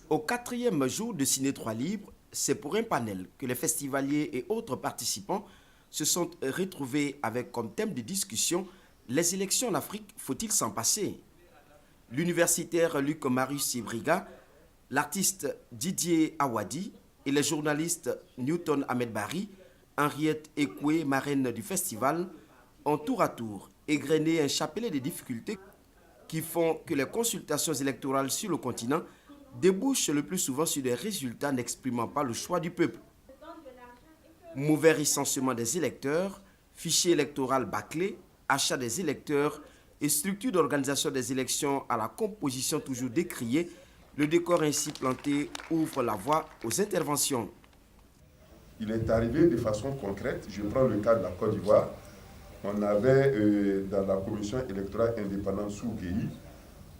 Au 4e jour de Ciné Droit Libre, c'est pour un panel que les festivaliers et autres participants se sont retrouvés avec comme thème de discussion « Les élections en Afrique, faut-il s'en passer ?» L'universitaire Luc Marius Ibriga, l'artiste Didier Awadi et les journalistes Newton Ahmed Bari, Henriette Ekoué, marraine du festival, ont tour à tour égrené un chapelet de difficultés qui font que les consultations électorales sur le continent débouchent le plus souvent sur des résultats n'exprimant pas le choix du peuple. Mauvais recensement des électeurs, fichier électoral bâclé, achat des électeurs et structure d'organisation des élections à la composition toujours décriée, le décor ainsi planté ouvre la voie aux interventions. Il est arrivé de façon concrète, je prends le cas de la Côte d'Ivoire, on avait dans la commission électorale indépendante sous Guéhi,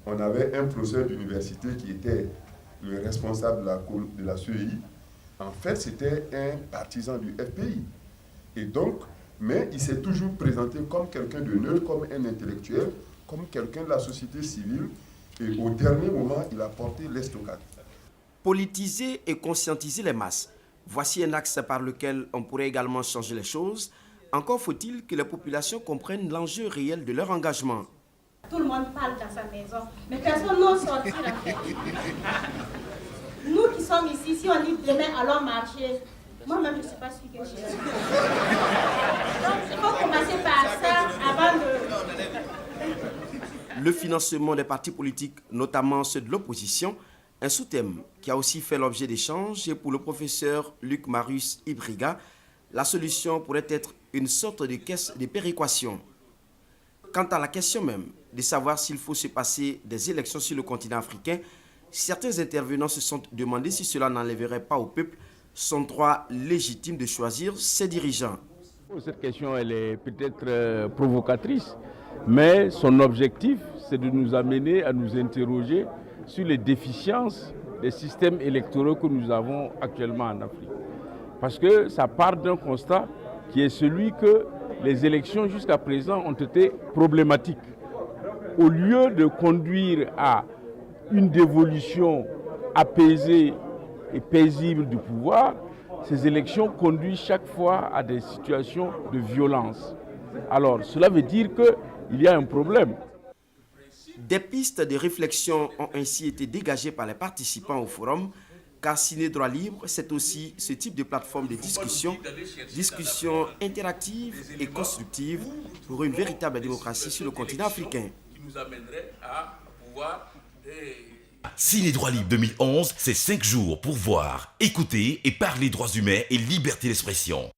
on avait un professeur d'université qui était le responsable de la CEI. En fait, c'était un partisan du FPI. Et donc, mais il s'est toujours présenté comme quelqu'un de neutre, comme un intellectuel, comme quelqu'un de la société civile. Et au dernier moment, il a porté l'estocade. Politiser et conscientiser les masses. Voici un axe par lequel on pourrait également changer les choses. Encore faut-il que les populations comprennent l'enjeu réel de leur engagement. Tout le monde parle dans sa maison, mais personne n'ose sortir. Nous qui sommes ici, si on dit demain allons marcher, moi-même je ne sais pas ce que je suis. Donc il faut commencer par ça avant de... Le financement des partis politiques, notamment ceux de l'opposition, un sous-thème qui a aussi fait l'objet d'échanges, et pour le professeur Luc Marius Ibriga, la solution pourrait être une sorte de caisse de péréquation. Quant à la question même de savoir s'il faut se passer des élections sur le continent africain, certains intervenants se sont demandé si cela n'enlèverait pas au peuple son droit légitime de choisir ses dirigeants. Cette question, elle est peut-être provocatrice, mais son objectif, c'est de nous amener à nous interroger sur les déficiences des systèmes électoraux que nous avons actuellement en Afrique. Parce que ça part d'un constat qui est celui que les élections jusqu'à présent ont été problématiques. Au lieu de conduire à une dévolution apaisée et paisible du pouvoir, ces élections conduisent chaque fois à des situations de violence. Alors, cela veut dire qu'il y a un problème. Des pistes de réflexion ont ainsi été dégagées par les participants au forum, car Ciné Droit Libre, c'est aussi ce type de plateforme de discussion interactive et constructive pour une véritable démocratie sur le continent africain. Ciné Droit Libre 2011, c'est 5 jours pour voir, écouter et parler droits humains et liberté d'expression.